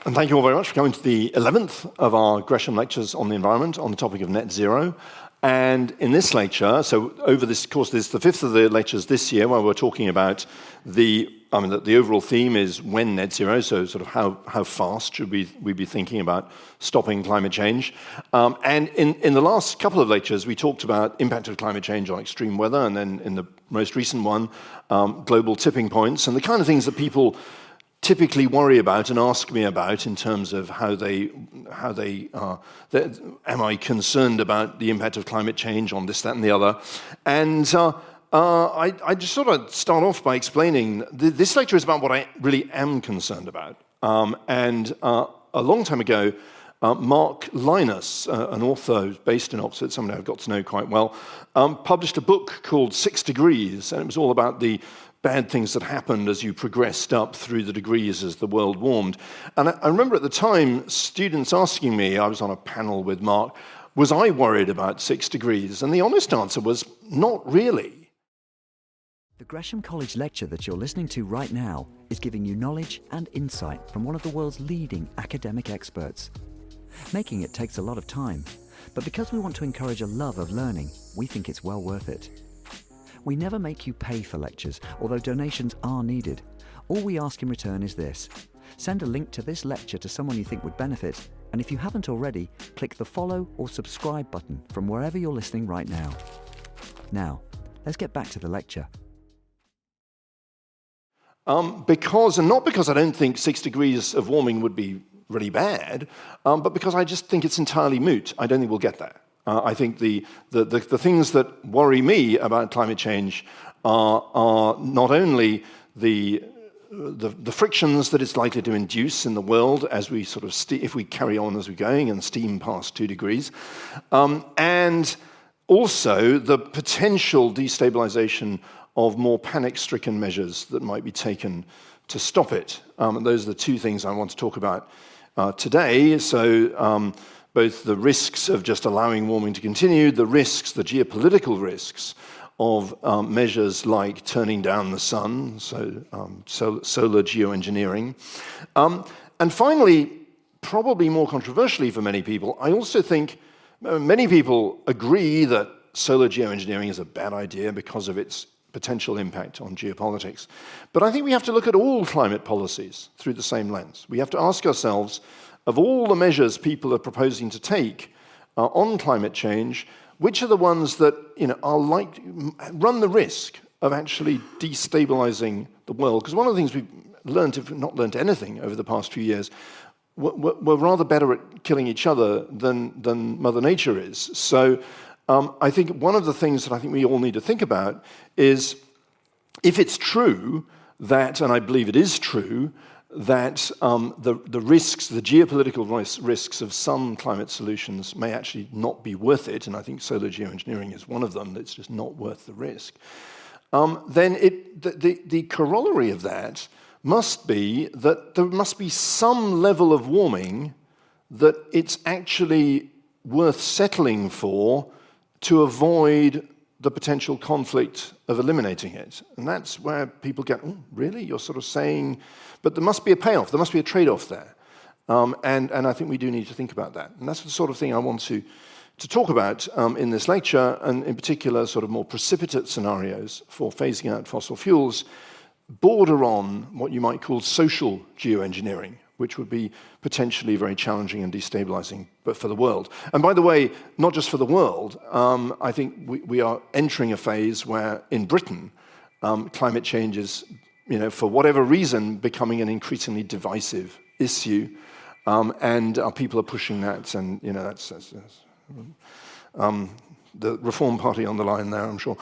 And thank you all very much for coming to the 11th of our Gresham lectures on the environment on the topic of net zero. And in this lecture, so over this course, this is the fifth of the lectures this year where we're talking about the overall theme is when net zero, so sort of how fast should we be thinking about stopping climate change. And in the last couple of lectures, we talked about impact of climate change on extreme weather, and then in the most recent one, global tipping points, and the kind of things that people typically worry about and ask me about in terms of am I concerned about the impact of climate change on this, that, and the other. And I just sort of start off by explaining this lecture is about what I really am concerned about. A long time ago, Mark Linus, an author based in Oxford, someone I've got to know quite well, published a book called 6 Degrees, and it was all about the bad things that happened as you progressed up through the degrees as the world warmed. And I remember at the time, students asking me, I was on a panel with Mark, was I worried about 6 degrees? And the honest answer was, not really. The Gresham College lecture that you're listening to right now is giving you knowledge and insight from one of the world's leading academic experts. Making it takes a lot of time, but because we want to encourage a love of learning, we think it's well worth it. We never make you pay for lectures, although donations are needed. All we ask in return is this: send a link to this lecture to someone you think would benefit, and if you haven't already, click the follow or subscribe button from wherever you're listening right now. Now, let's get back to the lecture. Not because I don't think 6 degrees of warming would be really bad, but because I just think it's entirely moot. I don't think we'll get there. I think the things that worry me about climate change are not only the frictions that it's likely to induce in the world as we sort of if we carry on as we're going and steam past 2 degrees, and also the potential destabilisation of more panic-stricken measures that might be taken to stop it. And those are the two things I want to talk about today. So. Both the risks of just allowing warming to continue, the geopolitical risks of measures like turning down the sun, so solar geoengineering. And finally, probably more controversially for many people, I also think many people agree that solar geoengineering is a bad idea because of its potential impact on geopolitics. But I think we have to look at all climate policies through the same lens. We have to ask ourselves, of all the measures people are proposing to take on climate change, which are the ones that run the risk of actually destabilizing the world? Because one of the things we've learned, if not learned anything over the past few years, we're rather better at killing each other than Mother Nature is. So I think one of the things that I think we all need to think about is, if it's true that, and I believe it is true, that the risks, the geopolitical risks of some climate solutions may actually not be worth it, and I think solar geoengineering is one of them that's just not worth the risk, then the corollary of that must be that there must be some level of warming that it's actually worth settling for to avoid the potential conflict of eliminating it. And that's where people get, oh, really? You're sort of saying, but there must be a payoff, there must be a trade-off there. And I think we do need to think about that. And that's the sort of thing I want to talk about in this lecture, and in particular sort of more precipitate scenarios for phasing out fossil fuels border on what you might call social geoengineering, which would be potentially very challenging and destabilizing, but for the world. And by the way, not just for the world, I think we are entering a phase where, in Britain, climate change is, for whatever reason, becoming an increasingly divisive issue, and people are pushing that, and that's the Reform Party on the line there, I'm sure.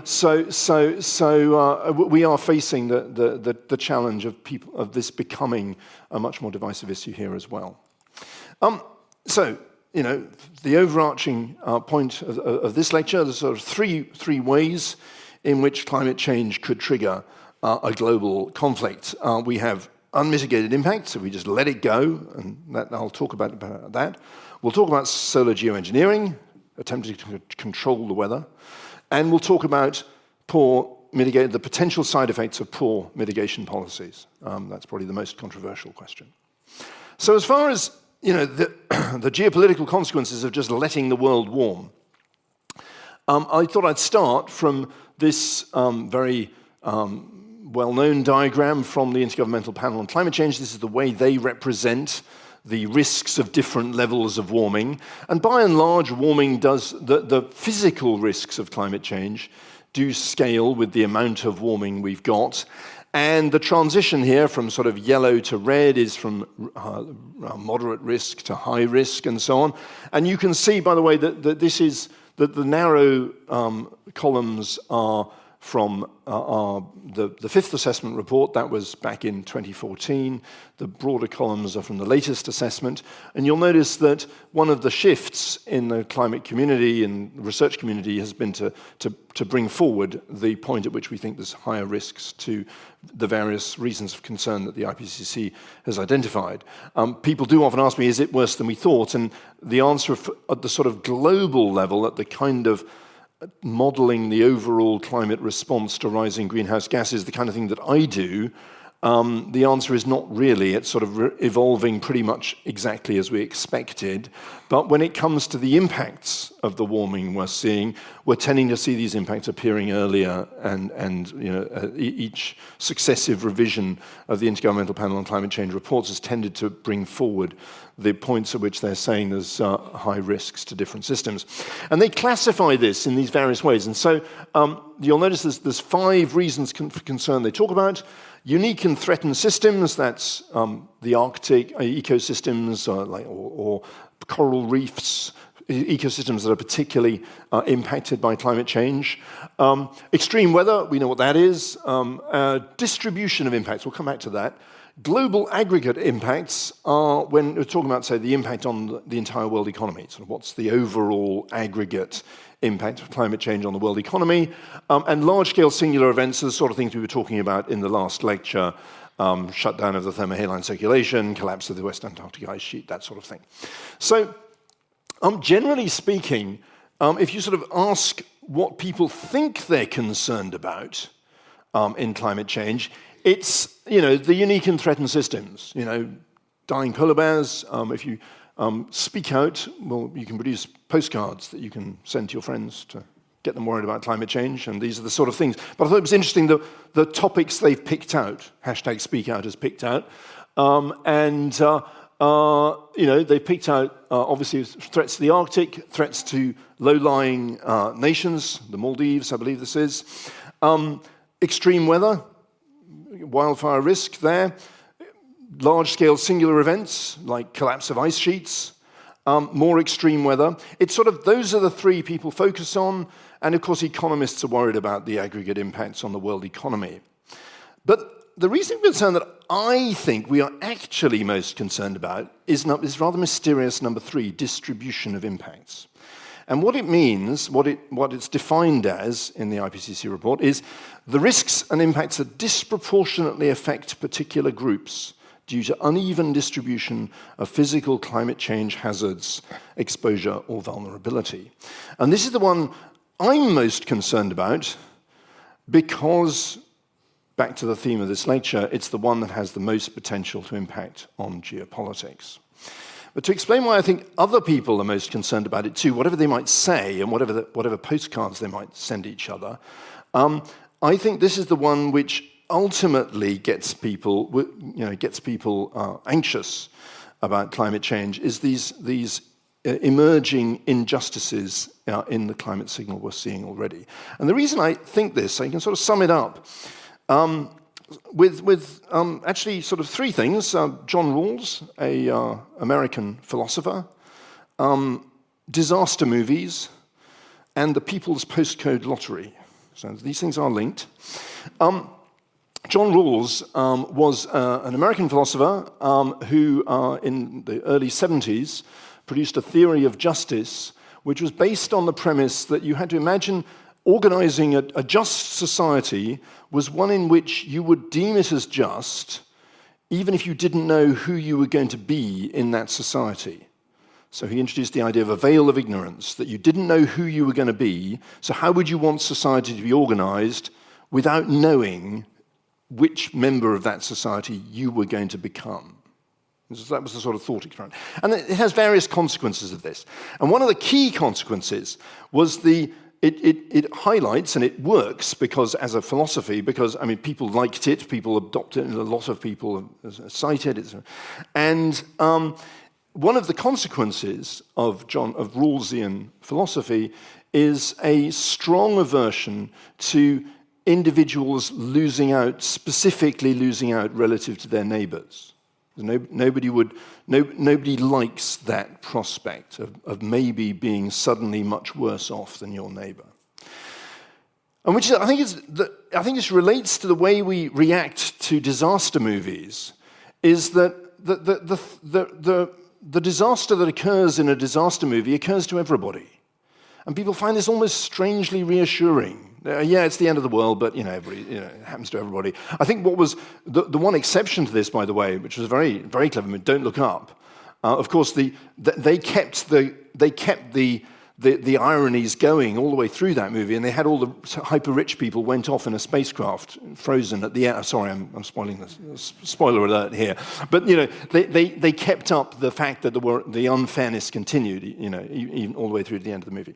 So we are facing the challenge of this becoming a much more divisive issue here as well. The overarching point of this lecture, there's sort of three ways in which climate change could trigger a global conflict. We have unmitigated impact, so we just let it go, and I'll talk about that. We'll talk about solar geoengineering, attempting to control the weather, and we'll talk about the potential side effects of poor mitigation policies. That's probably the most controversial question. So as far as the geopolitical consequences of just letting the world warm, I thought I'd start from this very well-known diagram from the Intergovernmental Panel on Climate Change. This is the way they represent the risks of different levels of warming. And by and large, warming does, the physical risks of climate change do scale with the amount of warming we've got. And the transition here from sort of yellow to red is from moderate risk to high risk and so on. And you can see, by the way, that the narrow columns are from the fifth assessment report. That was back in 2014. The broader columns are from the latest assessment. And you'll notice that one of the shifts in the climate community and research community has been to bring forward the point at which we think there's higher risks to the various reasons of concern that the IPCC has identified. People do often ask me, is it worse than we thought? And the answer at the sort of global level, at the kind of modeling the overall climate response to rising greenhouse gases, the kind of thing that I do, the answer is not really. It's sort of evolving pretty much exactly as we expected. But when it comes to the impacts of the warming we're seeing, we're tending to see these impacts appearing earlier, and each successive revision of the Intergovernmental Panel on Climate Change reports has tended to bring forward the points at which they're saying there's high risks to different systems. And they classify this in these various ways. And so you'll notice there's 5 reasons for concern they talk about. Unique and threatened systems, that's the Arctic ecosystems or coral reefs, ecosystems that are particularly impacted by climate change. Extreme weather, we know what that is. Distribution of impacts, we'll come back to that. Global aggregate impacts are when we're talking about, say, the impact on the entire world economy. So what's the overall aggregate impact of climate change on the world economy? And large-scale singular events are the sort of things we were talking about in the last lecture. Shutdown of the thermohaline circulation, collapse of the West Antarctic ice sheet, that sort of thing. So generally speaking, if you sort of ask what people think they're concerned about in climate change, it's, the unique and threatened systems, dying polar bears. If you speak out, well, you can produce postcards that you can send to your friends to get them worried about climate change, and these are the sort of things. But I thought it was interesting, the topics they've picked out, #SpeakOut has picked out, they've picked out, obviously, threats to the Arctic, threats to low-lying nations, the Maldives, I believe this is, extreme weather, wildfire risk there, large-scale singular events like collapse of ice sheets, more extreme weather. It's sort of, those are the 3 people focus on, and of course economists are worried about the aggregate impacts on the world economy. But the reason of concern that I think we are actually most concerned about is rather mysterious, number 3, distribution of impacts. And what it means, what it's defined as in the IPCC report, is the risks and impacts that disproportionately affect particular groups due to uneven distribution of physical climate change hazards, exposure, or vulnerability. And this is the one I'm most concerned about because, back to the theme of this lecture, it's the one that has the most potential to impact on geopolitics. But to explain why I think other people are most concerned about it too, whatever they might say and whatever postcards they might send each other, I think this is the one which ultimately gets people anxious about climate change, is these emerging injustices in the climate signal we're seeing already. And the reason I think this, I can sort of sum it up with actually sort of 3 things. John Rawls, an American philosopher, disaster movies, and the People's Postcode Lottery. So these things are linked. John Rawls was an American philosopher who, in the early 70s, produced a theory of justice which was based on the premise that you had to imagine organizing a just society was one in which you would deem it as just, even if you didn't know who you were going to be in that society. So he introduced the idea of a veil of ignorance, that you didn't know who you were going to be, so how would you want society to be organized without knowing which member of that society you were going to become? That was the sort of thought experiment. And it has various consequences of this. And one of the key consequences was it highlights, and it works because, as a philosophy, because, I mean, people liked it, people adopted it, and a lot of people cite it. And one of the consequences of Rawlsian philosophy is a strong aversion to individuals specifically losing out relative to their neighbors. Nobody likes that prospect of maybe being suddenly much worse off than your neighbor. And which I think this relates to the way we react to disaster movies, is that the disaster that occurs in a disaster movie occurs to everybody. And people find this almost strangely reassuring. Yeah, it's the end of the world, but it happens to everybody. I think what was the one exception to this, by the way, which was very, very clever, I mean, Don't Look Up. Of course, they kept the ironies going all the way through that movie, and they had all the hyper-rich people went off in a spacecraft, frozen at the end. Sorry, I'm spoiling this. Spoiler alert here. But they kept up the fact that the unfairness continued, even all the way through to the end of the movie.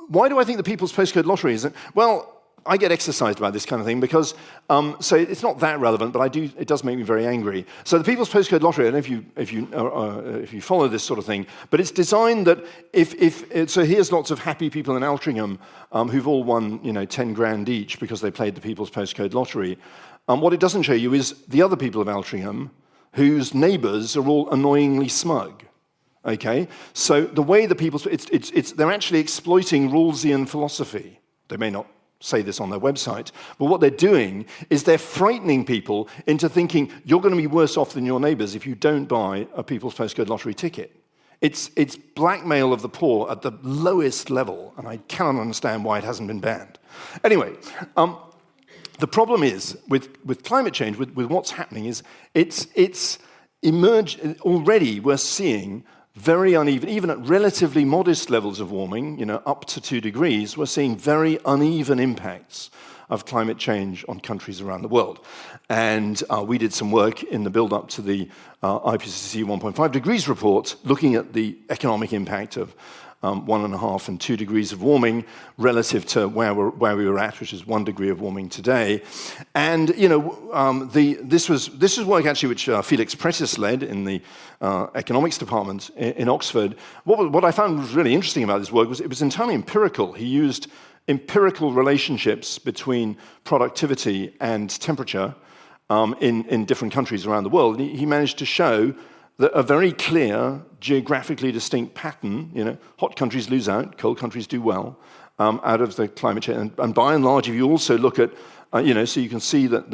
Why do I think the People's Postcode Lottery isn't? Well, I get exercised about this kind of thing because, so it's not that relevant, but it does make me very angry. So the People's Postcode Lottery, I don't know if you follow this sort of thing, but it's designed that so here's lots of happy people in Altrincham who've all won 10 grand each because they played the People's Postcode Lottery. What it doesn't show you is the other people of Altrincham whose neighbours are all annoyingly smug. Okay, so the way the people, they're actually exploiting Rawlsian philosophy. They may not say this on their website, but what they're doing is they're frightening people into thinking you're going to be worse off than your neighbours if you don't buy a People's Postcode Lottery ticket. It's blackmail of the poor at the lowest level, and I cannot understand why it hasn't been banned. Anyway, the problem is with climate change, with what's happening, is it's emerged already. We're seeing very uneven, even at relatively modest levels of warming, up to 2 degrees, we're seeing very uneven impacts of climate change on countries around the world. And we did some work in the build-up to the IPCC 1.5 degrees report, looking at the economic impact of 1.5 and 2 degrees of warming relative to where we were at, which is 1 degree of warming today. And this was work actually which Felix Pretis led in the economics department in Oxford. What I found was really interesting about this work was it was entirely empirical. He used empirical relationships between productivity and temperature in different countries around the world. And he managed to show that a very clear, geographically distinct pattern, hot countries lose out, cold countries do well, out of the climate change. And by and large, if you also look at, so you can see that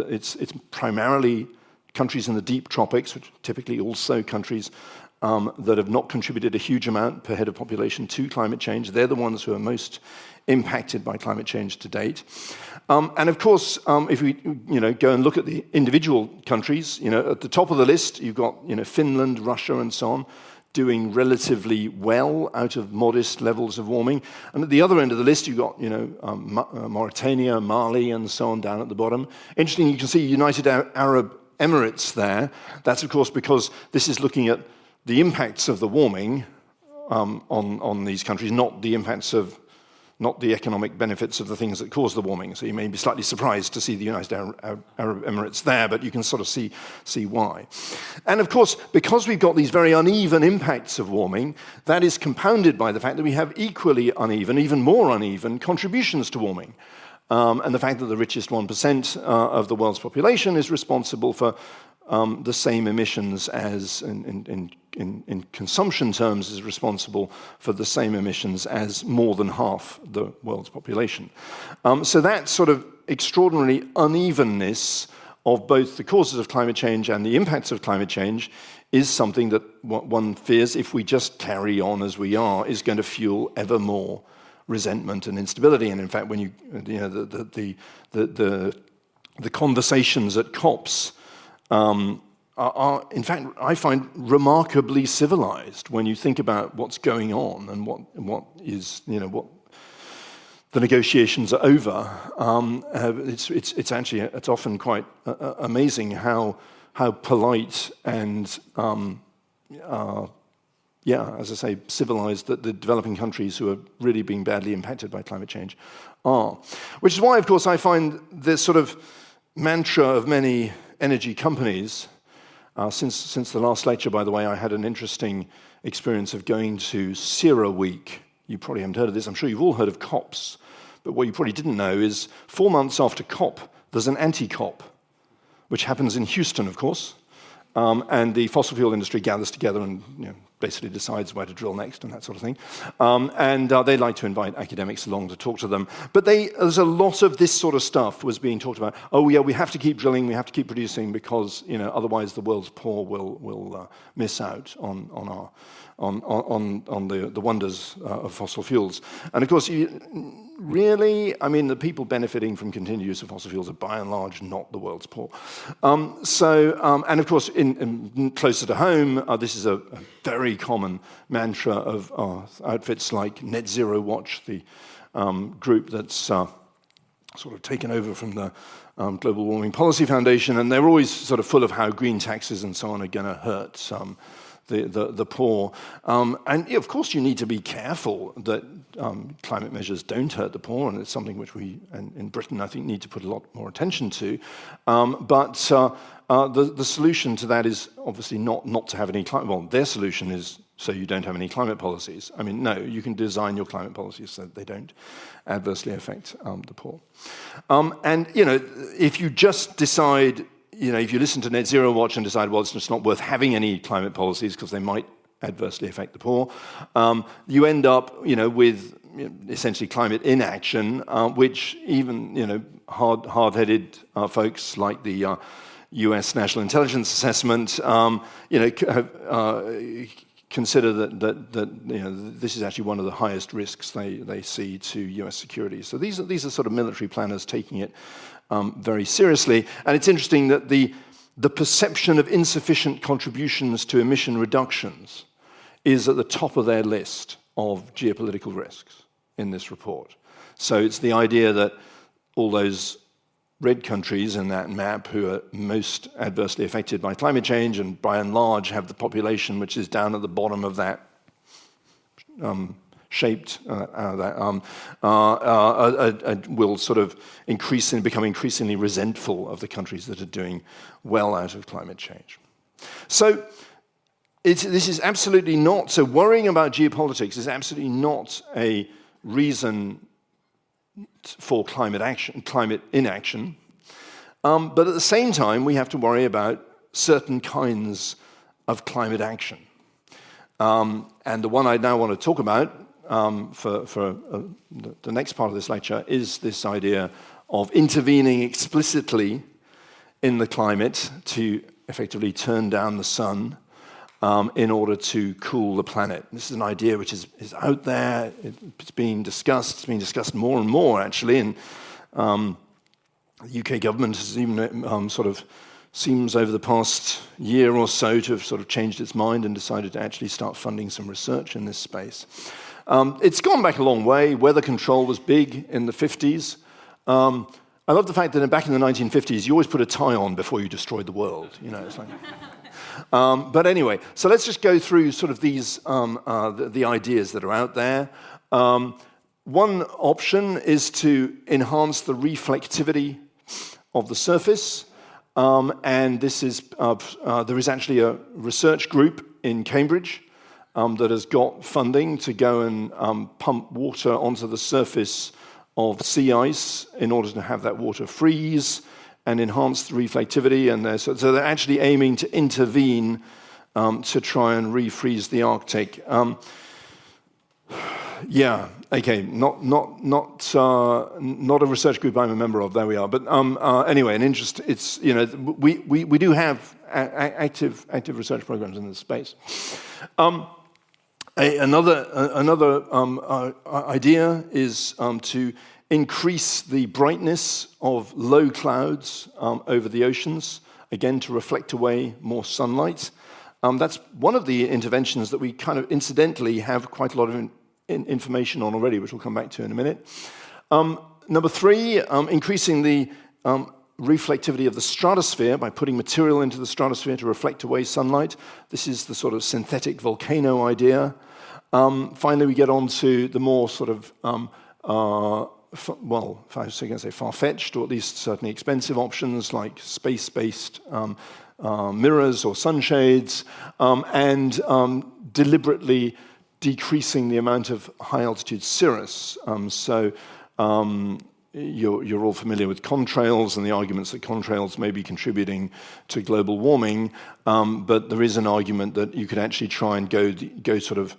it's primarily countries in the deep tropics, which are typically also countries that have not contributed a huge amount per head of population to climate change. They're the ones who are most impacted by climate change to date. And of course, if we go and look at the individual countries, at the top of the list, you've got Finland, Russia, and so on, doing relatively well out of modest levels of warming. And at the other end of the list, you've got Mauritania, Mali, and so on down at the bottom. Interesting, you can see United Arab Emirates there. That's, of course, because this is looking at the impacts of the warming on these countries, not the economic benefits of the things that cause the warming. So you may be slightly surprised to see the United Arab Emirates there, but you can sort of see why. And of course, because we've got these very uneven impacts of warming, that is compounded by the fact that we have equally uneven, even more uneven, contributions to warming. And the fact that the richest 1% of the world's population is responsible for the same emissions as, in consumption terms, is responsible for the same emissions as more than half the world's population. So that sort of extraordinary unevenness of both the causes of climate change and the impacts of climate change is something that one fears, if we just carry on as we are, is going to fuel ever more resentment and instability. And in fact, when the conversations at COPs are, in fact, I find remarkably civilized when you think about what's going on and what the negotiations are over. It's often quite amazing how how polite and as I say, civilized that the developing countries who are really being badly impacted by climate change are. Which is why, of course, I find this sort of mantra of many energy companies, since the last lecture, by the way, I had an interesting experience of going to CERA Week. You probably haven't heard of this. I'm sure you've all heard of COPs. But what you probably didn't know is 4 months after COP, there's an anti-COP, which happens in Houston, of course. And the fossil fuel industry gathers together and basically decides where to drill next and that sort of thing. And they like to invite academics along to talk to them. But there's a lot of this sort of stuff was being talked about. Oh, yeah, we have to keep drilling, we have to keep producing because otherwise the world's poor will miss out on the wonders of fossil fuels. And of course, really, I mean, the people benefiting from continued use of fossil fuels are by and large not the world's poor. And of course, in closer to home, this is a very common mantra of outfits like Net Zero Watch, the group that's sort of taken over from the Global Warming Policy Foundation, and they're always sort of full of how green taxes and so on are going to hurt the poor. And of course, you need to be careful that climate measures don't hurt the poor, and it's something which we, in Britain, I think, need to put a lot more attention to. But the solution to that is obviously not to have any climate. Well, their solution is so you don't have any climate policies. I mean, no, you can design your climate policies so that they don't adversely affect the poor. And if you just decide, if you listen to Net Zero Watch and decide, well, it's just not worth having any climate policies because they might adversely affect the poor, you end up, with essentially climate inaction, which even, hard-headed folks like the U.S. National Intelligence Assessment, consider that this is actually one of the highest risks they see to U.S. security. So these are sort of military planners taking it very seriously. And it's interesting that the perception of insufficient contributions to emission reductions is at the top of their list of geopolitical risks in this report. So it's the idea that all those red countries in that map who are most adversely affected by climate change and by and large have the population which is down at the bottom of that shaped will sort of become increasingly resentful of the countries that are doing well out of climate change. So this is absolutely not, so worrying about geopolitics is absolutely not a reason for climate inaction. But at the same time, we have to worry about certain kinds of climate action. And the one I now want to talk about for the next part of this lecture is this idea of intervening explicitly in the climate to effectively turn down the sun in order to cool the planet. This is an idea which is out there. It's being discussed. It's being discussed more and more, actually. And the UK government has even sort of seems over the past year or so to have sort of changed its mind and decided to actually start funding some research in this space. It's gone back a long way. Weather control was big in the 50s. I love the fact that back in the 1950s, you always put a tie on before you destroyed the world. It's like... but anyway, so let's just go through sort of these the ideas that are out there. One option is to enhance the reflectivity of the surface, and this is there is actually a research group in Cambridge that has got funding to go and pump water onto the surface of sea ice in order to have that water freeze and enhance the reflectivity. And so they're actually aiming to intervene to try and refreeze the Arctic. Yeah, okay, not a research group I'm a member of. There we are. But anyway, an interest. It's we do have active research programs in this space. Another idea is to increase the brightness of low clouds over the oceans, again to reflect away more sunlight. That's one of the interventions that we kind of incidentally have quite a lot of information on already, which we'll come back to in a minute. Number three, increasing the reflectivity of the stratosphere by putting material into the stratosphere to reflect away sunlight. This is the sort of synthetic volcano idea. Finally, we get on to the more sort of, if I was going to say far-fetched, or at least certainly expensive options like space-based mirrors or sunshades, and deliberately decreasing the amount of high-altitude cirrus. You're all familiar with contrails and the arguments that contrails may be contributing to global warming, but there is an argument that you could actually try and go sort of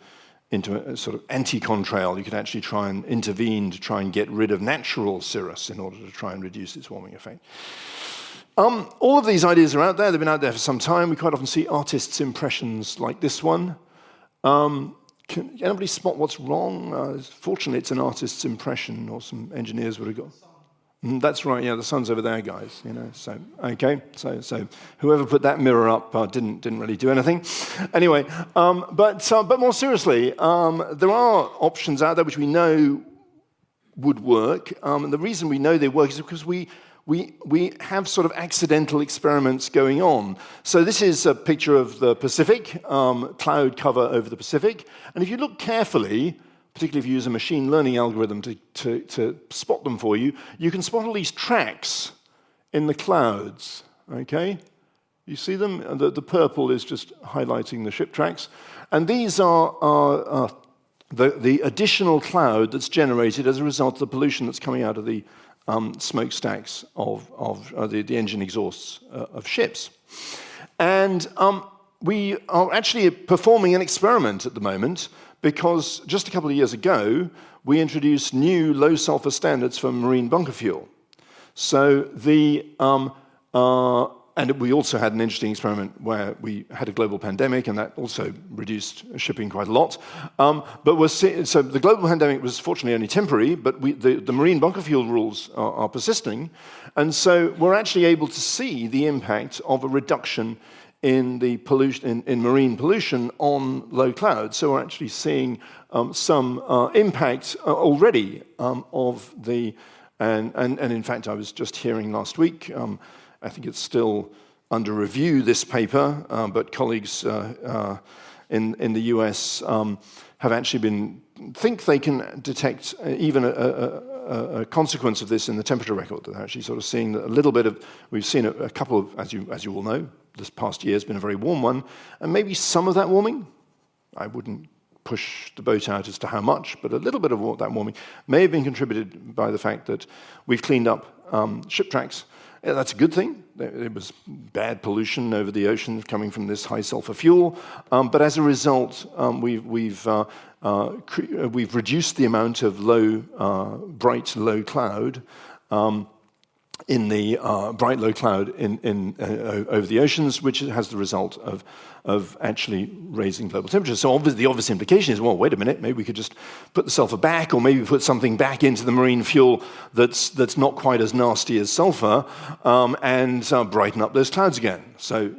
into a sort of anti-contrail. You could actually try and intervene to try and get rid of natural cirrus in order to try and reduce its warming effect. All of these ideas are out there. They've been out there for some time. We quite often see artists' impressions like this one. Can anybody spot what's wrong? Fortunately, it's an artist's impression, or some engineers would have got. That's right. Yeah, the sun's over there, guys. So okay. So whoever put that mirror up didn't really do anything. Anyway, but more seriously, there are options out there which we know would work. And the reason we know they work is because we have sort of accidental experiments going on. So this is a picture of the Pacific, cloud cover over the Pacific. And if you look carefully, particularly if you use a machine learning algorithm to spot them for you, you can spot all these tracks in the clouds, okay? You see them? The purple is just highlighting the ship tracks. And these are the additional cloud that's generated as a result of the pollution that's coming out of the smokestacks of the engine exhausts of ships. And we are actually performing an experiment at the moment because just a couple of years ago, we introduced new low-sulfur standards for marine bunker fuel. So and we also had an interesting experiment where we had a global pandemic, and that also reduced shipping quite a lot. So the global pandemic was fortunately only temporary, but the marine bunker fuel rules are persisting. And so we're actually able to see the impact of a reduction in the pollution, in marine pollution on low clouds. So we're actually seeing some impact already of the, and in fact, I was just hearing last week, I think it's still under review, this paper, but colleagues in the US have actually think they can detect even a consequence of this in the temperature record. They're actually sort of seeing that a little bit of, we've seen a couple of, as you all know, this past year has been a very warm one, and maybe some of that warming, I wouldn't push the boat out as to how much, but a little bit of that warming may have been contributed by the fact that we've cleaned up ship tracks. Yeah, that's a good thing. It was bad pollution over the ocean coming from this high sulfur fuel, but as a result, we've reduced the amount of bright low cloud in the bright low cloud over the oceans, which has the result of actually raising global temperatures. So the obvious implication is, well, wait a minute, maybe we could just put the sulfur back, or maybe put something back into the marine fuel that's not quite as nasty as sulfur, and brighten up those clouds again. So,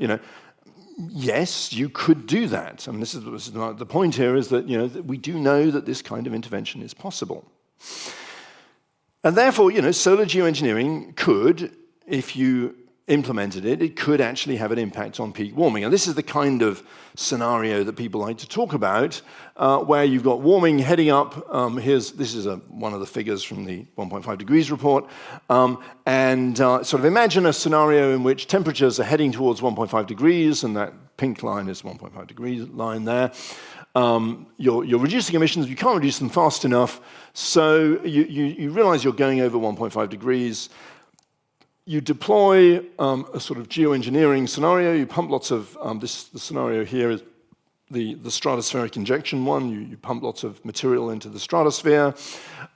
yes, you could do that. I mean, this is the point here is that, that we do know that this kind of intervention is possible. And therefore, solar geoengineering could, if you implemented it, it could actually have an impact on peak warming. And this is the kind of scenario that people like to talk about, where you've got warming heading up. This is one of the figures from the 1.5 degrees report. And sort of imagine a scenario in which temperatures are heading towards 1.5 degrees, and that pink line is 1.5 degree line there. You're reducing emissions, you can't reduce them fast enough, so you realize you're going over 1.5 degrees. You deploy a sort of geoengineering scenario. You pump lots of, the scenario here is the stratospheric injection one. You pump lots of material into the stratosphere,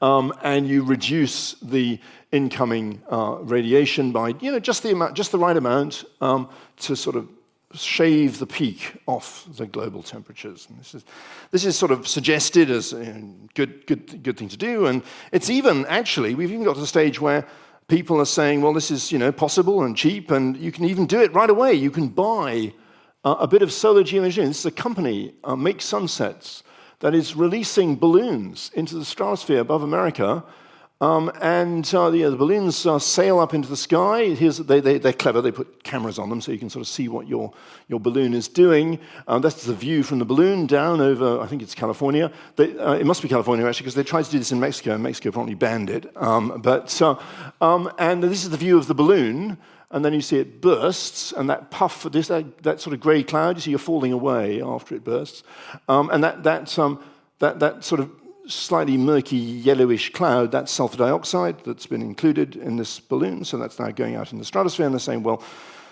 and you reduce the incoming radiation by just the right amount to sort of shave the peak off the global temperatures. And this is sort of suggested as a good thing to do. And it's even actually, we've even got to the stage where people are saying, well, this is possible and cheap, and you can even do it right away. You can buy a bit of solar geoengineering. This is a company, Make Sunsets, that is releasing balloons into the stratosphere above America The balloons sail up into the sky. They're clever. They put cameras on them so you can sort of see what your balloon is doing. That's the view from the balloon down over, I think it's California. It must be California, actually, because they tried to do this in Mexico, and Mexico promptly banned it. And this is the view of the balloon. And then you see it bursts, and that puff, that sort of grey cloud, you see you're falling away after it bursts. And that sort of slightly murky yellowish cloud, that's sulfur dioxide that's been included in this balloon, so that's now going out in the stratosphere, and they're saying, well,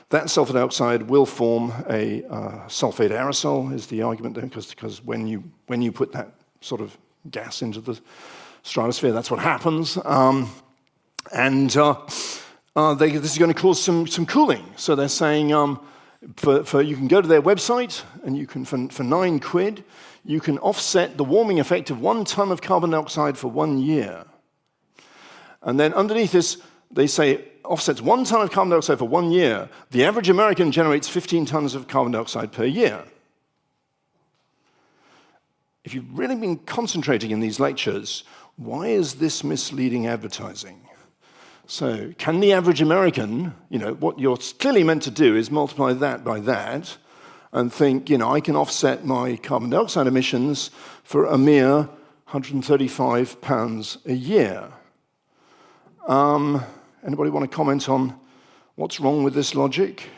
that sulfur dioxide will form a sulfate aerosol, is the argument there, because when you put that sort of gas into the stratosphere, that's what happens. This is going to cause some cooling. So they're saying, you can go to their website, and you can, for £9, you can offset the warming effect of 1 ton of carbon dioxide for 1 year. And then underneath this, they say offsets 1 ton of carbon dioxide for 1 year. The average American generates 15 tons of carbon dioxide per year. If you've really been concentrating in these lectures, why is this misleading advertising? So can the average American, what you're clearly meant to do is multiply that by that and think, I can offset my carbon dioxide emissions for a mere £135 a year. Anybody want to comment on what's wrong with this logic?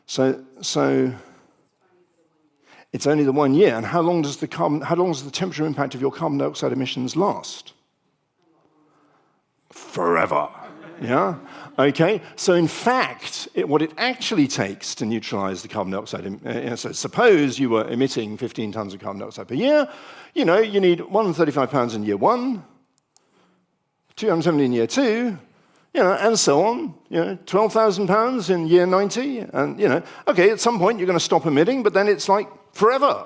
So it's only the 1 year, and how long does the temperature impact of your carbon dioxide emissions last? Forever. Yeah? Okay? So in fact, what it actually takes to neutralize the carbon dioxide, so suppose you were emitting 15 tons of carbon dioxide per year, you need £135 in year 1, 270 in year 2, and so on, £12,000 in year 90, and, okay, at some point you're going to stop emitting, but then it's like forever.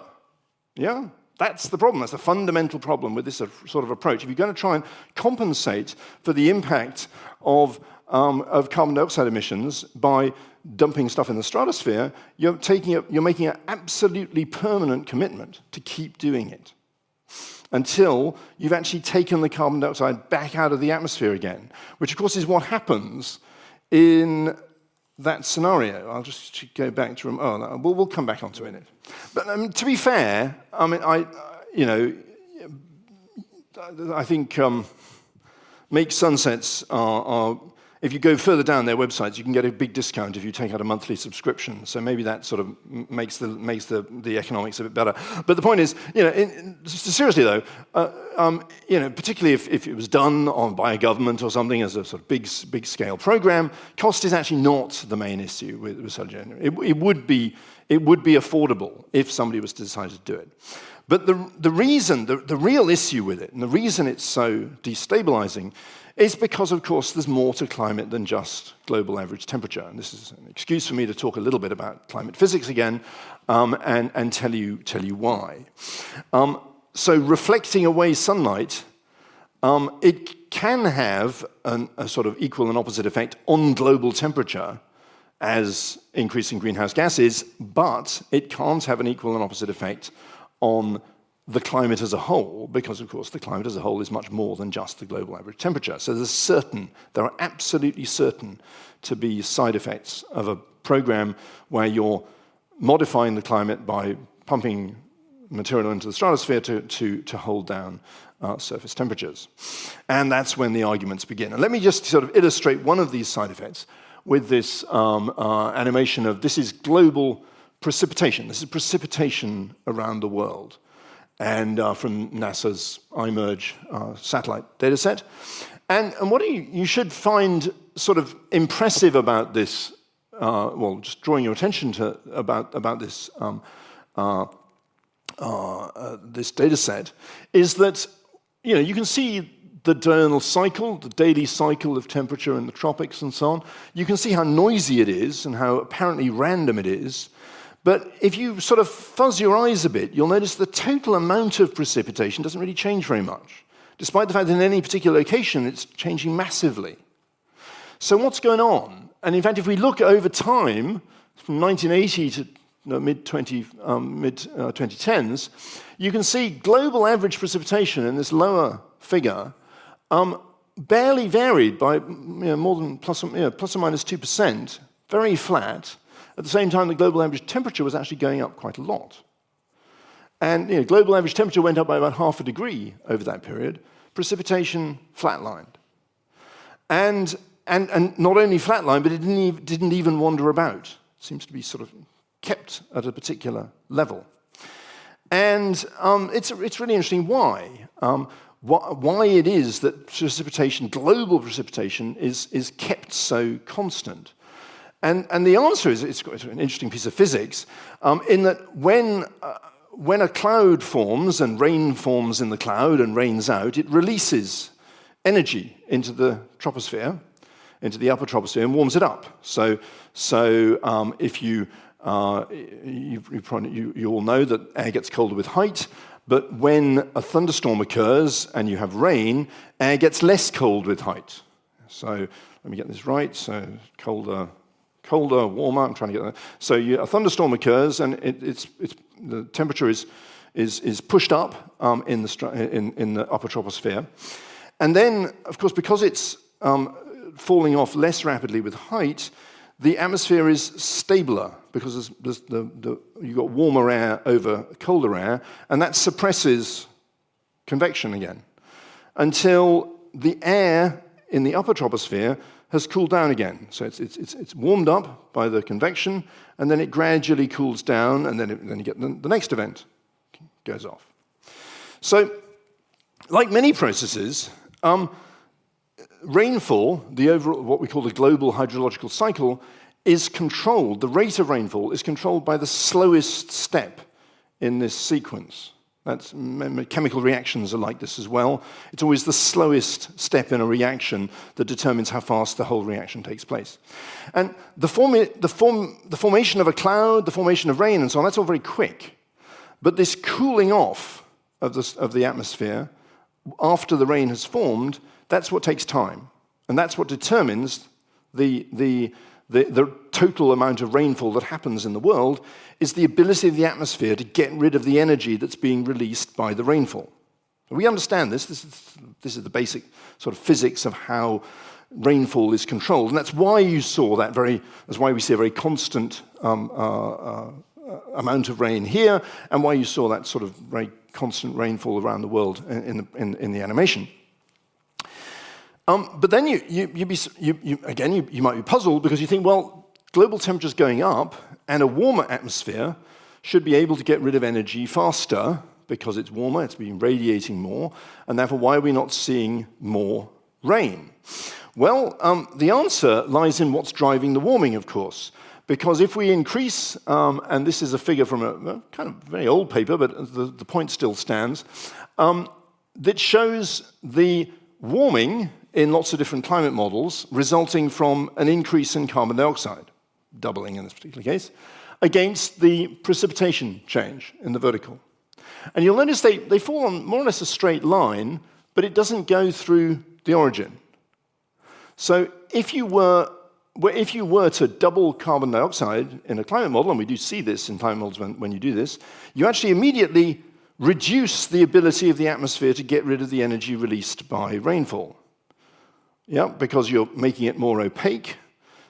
Yeah? That's the problem. That's the fundamental problem with this sort of approach. If you're going to try and compensate for the impact of carbon dioxide emissions by dumping stuff in the stratosphere, you're making an absolutely permanent commitment to keep doing it until you've actually taken the carbon dioxide back out of the atmosphere again, which of course is what happens in that scenario. I'll just go back to we'll come back onto it. But to be fair, I think Make Sunsets are if you go further down their websites, you can get a big discount if you take out a monthly subscription. So maybe that sort of makes the economics a bit better. But the point is, seriously though, particularly if it was done by a government or something as a sort of big scale program, cost is actually not the main issue with solar engineering. It would be affordable if somebody was to decide to do it. But the real issue with it, and the reason it's so destabilizing, is because, of course, there's more to climate than just global average temperature. And this is an excuse for me to talk a little bit about climate physics again, and tell you why. So reflecting away sunlight, it can have a sort of equal and opposite effect on global temperature as increasing greenhouse gases, but it can't have an equal and opposite effect on the climate as a whole, because, of course, the climate as a whole is much more than just the global average temperature. So there are absolutely certain to be side effects of a program where you're modifying the climate by pumping material into the stratosphere to hold down surface temperatures. And that's when the arguments begin. And let me just sort of illustrate one of these side effects with this animation of this is global precipitation. This is precipitation around the world. And from NASA's iMerge satellite data set. And what you should find sort of impressive about this, just drawing your attention to about this this data set, is that you can see the diurnal cycle, the daily cycle of temperature in the tropics and so on. You can see how noisy it is and how apparently random it is. But if you sort of fuzz your eyes a bit, you'll notice the total amount of precipitation doesn't really change very much, despite the fact that in any particular location it's changing massively. So what's going on? And in fact, if we look over time, from 1980 mid-2010s, you can see global average precipitation in this lower figure barely varied by more than plus or minus 2%, very flat. At the same time, the global average temperature was actually going up quite a lot. And global average temperature went up by about 0.5 degree over that period. Precipitation flatlined. And not only flatlined, but it didn't even wander about. It seems to be sort of kept at a particular level. And it's really interesting why. Why it is that precipitation, global precipitation, is kept so constant. And the answer is, it's an interesting piece of physics, in that when a cloud forms and rain forms in the cloud and rains out, it releases energy into the troposphere, into the upper troposphere, and warms it up. So if you all know that air gets colder with height, but when a thunderstorm occurs and you have rain, air gets less cold with height. So let me get this right. So colder, warmer. I'm trying to get that. So a thunderstorm occurs, and the temperature is pushed up in the upper troposphere, and then, of course, because it's falling off less rapidly with height, the atmosphere is stabler because you've got warmer air over colder air, and that suppresses convection again until the air in the upper troposphere has cooled down again. So it's warmed up by the convection, and then it gradually cools down, and then you get the next event goes off. So, like many processes, rainfall, the overall, what we call the global hydrological cycle, is controlled. The rate of rainfall is controlled by the slowest step in this sequence. Chemical reactions are like this as well. It's always the slowest step in a reaction that determines how fast the whole reaction takes place. And the formation of a cloud, the formation of rain, and so on, that's all very quick. But this cooling off of the atmosphere after the rain has formed, that's what takes time. And that's what determines the total amount of rainfall that happens in the world, is the ability of the atmosphere to get rid of the energy that's being released by the rainfall. We understand this. This is the basic sort of physics of how rainfall is controlled, and that's why you saw that's why we see a very constant amount of rain here, and why you saw that sort of very constant rainfall around the world in the animation. But then you might be puzzled because you think, well, global temperature's going up, and a warmer atmosphere should be able to get rid of energy faster because it's warmer, it's been radiating more, and therefore why are we not seeing more rain? Well, the answer lies in what's driving the warming, of course, because if we increase, and this is a figure from a kind of very old paper, but the point still stands, that shows the warming in lots of different climate models resulting from an increase in carbon dioxide, doubling in this particular case, against the precipitation change in the vertical. And you'll notice they fall on more or less a straight line, but it doesn't go through the origin. So if you were to double carbon dioxide in a climate model, and we do see this in climate models when you do this, you actually immediately reduce the ability of the atmosphere to get rid of the energy released by rainfall. Yeah, because you're making it more opaque,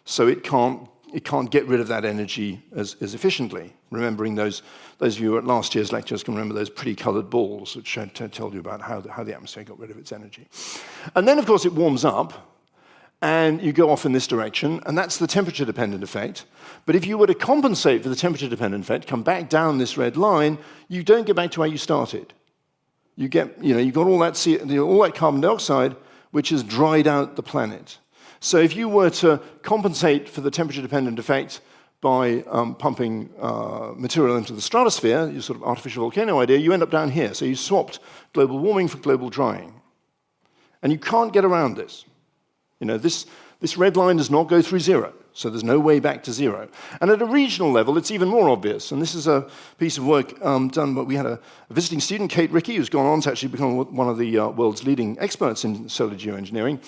so it can't get rid of that energy as efficiently. Remembering those of you at last year's lectures can remember those pretty colored balls which told you about how the atmosphere got rid of its energy. And then, of course, it warms up, and you go off in this direction, and that's the temperature-dependent effect. But if you were to compensate for the temperature-dependent effect, come back down this red line, you don't get back to where you started. You've got all that carbon dioxide, which has dried out the planet. So if you were to compensate for the temperature-dependent effect by pumping material into the stratosphere, your sort of artificial volcano idea, you end up down here. So you swapped global warming for global drying. And you can't get around this. This red line does not go through zero, so there's no way back to zero. And at a regional level, it's even more obvious. And this is a piece of work done, but we had a visiting student, Kate Rickey, who's gone on to actually become one of the world's leading experts in solar geoengineering.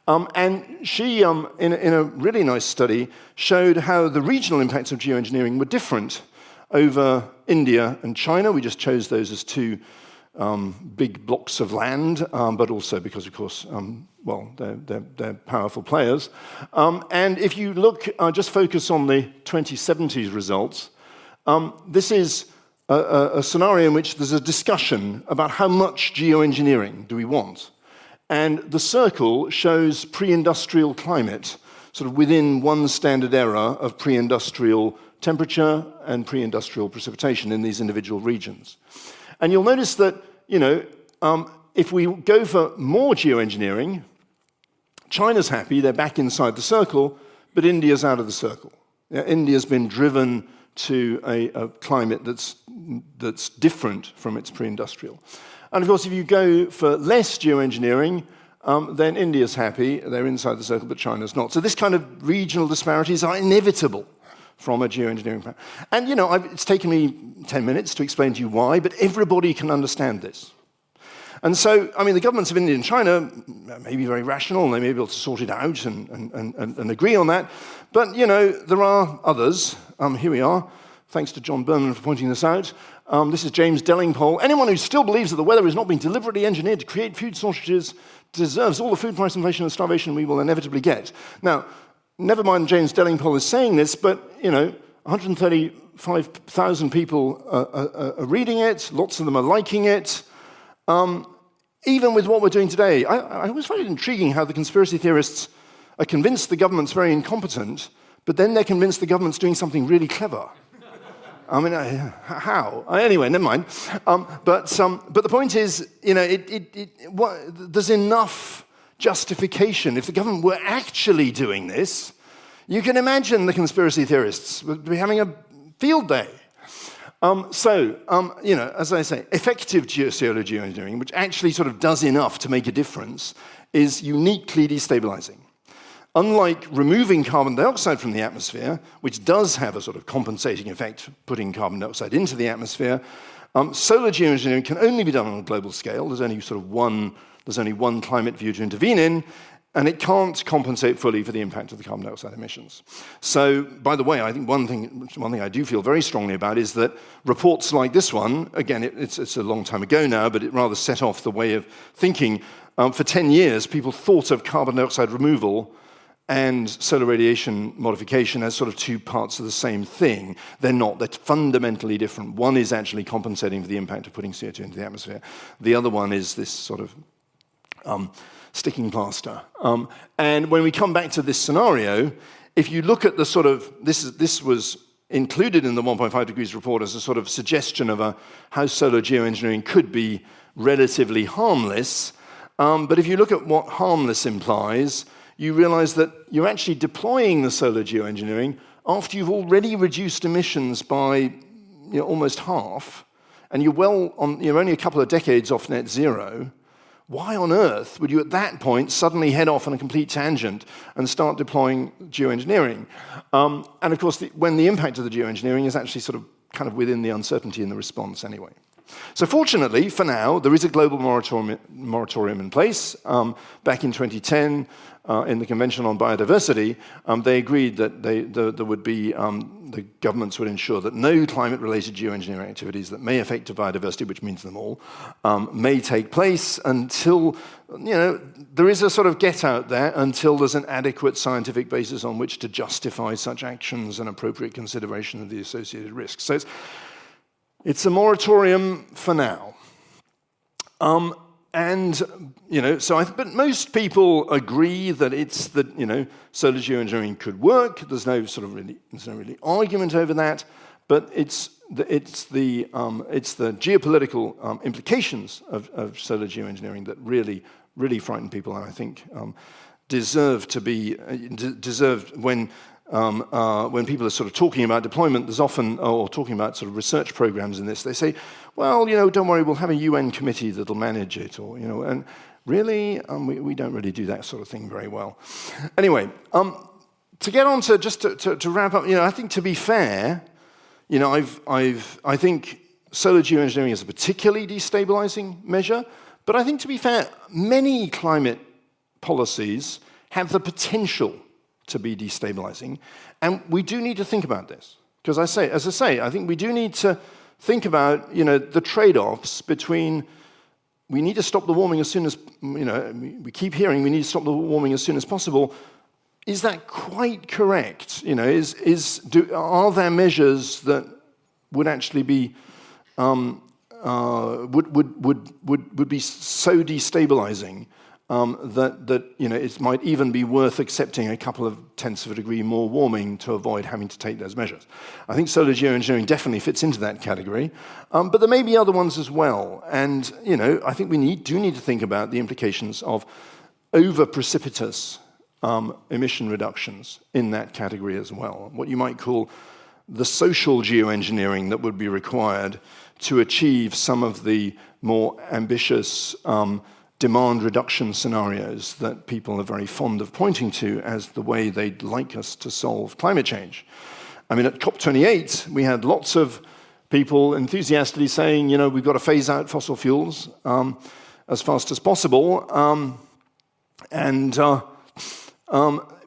And she, in a really nice study, showed how the regional impacts of geoengineering were different over India and China. We just chose those as two big blocks of land, but also because, of course, well, they're powerful players. And if you look, just focus on the 2070s results, this is a scenario in which there's a discussion about how much geoengineering do we want. And the circle shows pre-industrial climate, sort of within one standard era of pre-industrial temperature and pre-industrial precipitation in these individual regions. And you'll notice that, if we go for more geoengineering, China's happy, they're back inside the circle, but India's out of the circle. India's been driven to a climate that's different from its pre-industrial. And of course, if you go for less geoengineering, then India's happy, they're inside the circle, but China's not. So this kind of regional disparities are inevitable from a geoengineering plan. And it's taken me 10 minutes to explain to you why, but everybody can understand this. And so, the governments of India and China may be very rational, and they may be able to sort it out and agree on that. But, there are others. Here we are. Thanks to John Berman for pointing this out. This is James Delingpole. Anyone who still believes that the weather is not being deliberately engineered to create food shortages deserves all the food price inflation and starvation we will inevitably get. Now, never mind James Delingpole is saying this, but, 135,000 people are reading it. Lots of them are liking it. Even with what we're doing today, I always find it intriguing how the conspiracy theorists are convinced the government's very incompetent, but then they're convinced the government's doing something really clever. How? Anyway, never mind. But the point is, there's enough justification. If the government were actually doing this, you can imagine the conspiracy theorists would be having a field day. As I say, effective solar geoengineering, which actually sort of does enough to make a difference, is uniquely destabilizing. Unlike removing carbon dioxide from the atmosphere, which does have a sort of compensating effect, putting carbon dioxide into the atmosphere, solar geoengineering can only be done on a global scale. There's only one climate view to intervene in, and it can't compensate fully for the impact of the carbon dioxide emissions. So, by the way, I think one thing I do feel very strongly about is that reports like this one, again, it's a long time ago now, but it rather set off the way of thinking. For 10 years, people thought of carbon dioxide removal and solar radiation modification as sort of two parts of the same thing. They're not. They're fundamentally different. One is actually compensating for the impact of putting CO2 into the atmosphere. The other one is this sort of sticking plaster. And when we come back to this scenario, if you look at the sort of, this was included in the 1.5 degrees report as a sort of suggestion of how solar geoengineering could be relatively harmless. But if you look at what harmless implies, you realize that you're actually deploying the solar geoengineering after you've already reduced emissions by almost half, and you're only a couple of decades off net zero. Why on earth would you at that point suddenly head off on a complete tangent and start deploying geoengineering? And of course, when the impact of the geoengineering is actually sort of kind of within the uncertainty in the response anyway. So fortunately, for now, there is a global moratorium in place. Back in 2010, in the Convention on Biodiversity, they agreed that there would be, the governments would ensure that no climate-related geoengineering activities that may affect biodiversity, which means them all, may take place until, there is a sort of get out there until there's an adequate scientific basis on which to justify such actions and appropriate consideration of the associated risks. So it's a moratorium for now. But most people agree that solar geoengineering could work. There's no really argument over that. But it's the geopolitical implications of solar geoengineering that really frighten people, and I think deserve when people are sort of talking about deployment, there's often, or talking about sort of research programs in this, they say, well, don't worry, we'll have a UN committee that'll manage it, and really, we don't really do that sort of thing very well. Anyway, to get on to, just to wrap up, I think to be fair, I think solar geoengineering is a particularly destabilizing measure, but I think to be fair, many climate policies have the potential to be destabilizing, and we do need to think about this. Because as I say, I think we do need to think about, the trade-offs between we need to stop the warming as soon as, we keep hearing we need to stop the warming as soon as possible. Is that quite correct? Are there measures that would actually be would be so destabilising that it might even be worth accepting a couple of tenths of a degree more warming to avoid having to take those measures? I think solar geoengineering definitely fits into that category, but there may be other ones as well. And I think we do need to think about the implications of over-precipitous emission reductions in that category as well. What you might call the social geoengineering that would be required to achieve some of the more ambitious demand reduction scenarios that people are very fond of pointing to as the way they'd like us to solve climate change. I mean, at COP28, we had lots of people enthusiastically saying, we've got to phase out fossil fuels as fast as possible,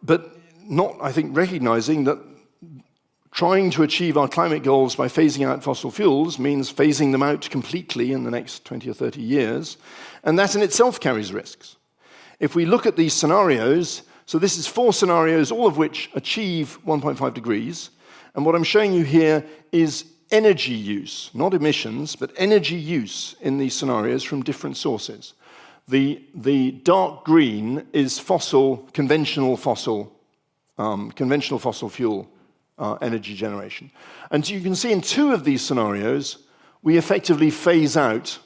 but not, I think, recognizing that trying to achieve our climate goals by phasing out fossil fuels means phasing them out completely in the next 20 or 30 years, and that in itself carries risks. If we look at these scenarios, so this is 4 scenarios, all of which achieve 1.5 degrees, and what I'm showing you here is energy use, not emissions, but energy use in these scenarios from different sources. The dark green is conventional fossil fuel energy generation. And so you can see in 2 of these scenarios, we effectively phase out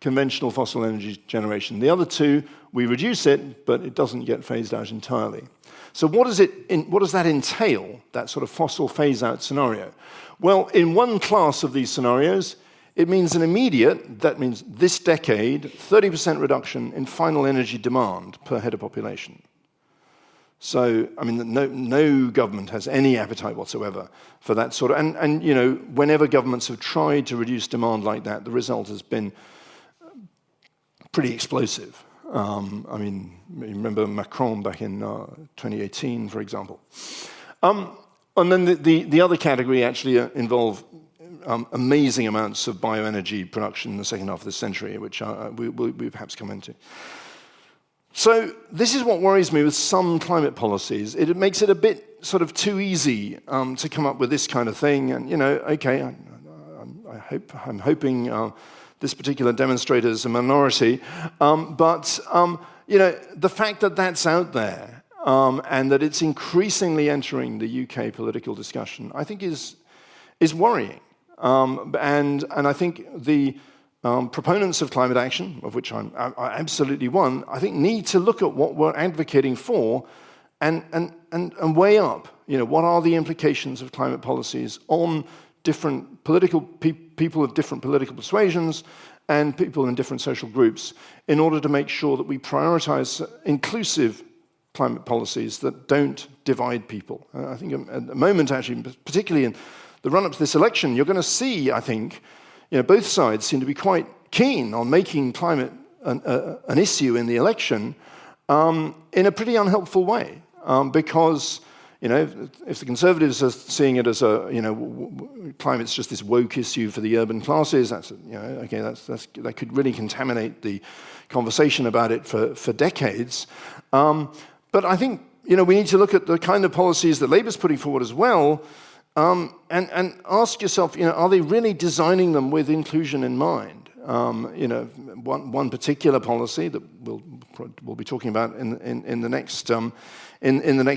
conventional fossil energy generation. The other 2, we reduce it, but it doesn't get phased out entirely. So what does that entail, that sort of fossil phase-out scenario? Well, in one class of these scenarios, it means an immediate, that means this decade, 30% reduction in final energy demand per head of population. So, I mean, no government has any appetite whatsoever for that sort of, and whenever governments have tried to reduce demand like that, the result has been pretty explosive. I mean, remember Macron back in 2018, for example. And then the other category actually involve amazing amounts of bioenergy production in the second half of this century, which we perhaps come into. So this is what worries me with some climate policies. It makes it a bit sort of too easy to come up with this kind of thing. And, okay, I'm hoping this particular demonstrator is a minority. But the fact that that's out there and that it's increasingly entering the UK political discussion, I think is worrying. And I think the proponents of climate action, of which I'm absolutely one, I think need to look at what we're advocating for and weigh up, what are the implications of climate policies on different political people of different political persuasions and people in different social groups in order to make sure that we prioritize inclusive climate policies that don't divide people. I think at the moment, actually, particularly in the run-up to this election, you're going to see, I think, both sides seem to be quite keen on making climate an issue in the election in a pretty unhelpful way, because if the Conservatives are seeing it as climate's just this woke issue for the urban classes, that's okay, that could really contaminate the conversation about it for decades. But I think we need to look at the kind of policies that Labour's putting forward as well. And ask yourself, are they really designing them with inclusion in mind? One particular policy that we'll be talking about in the next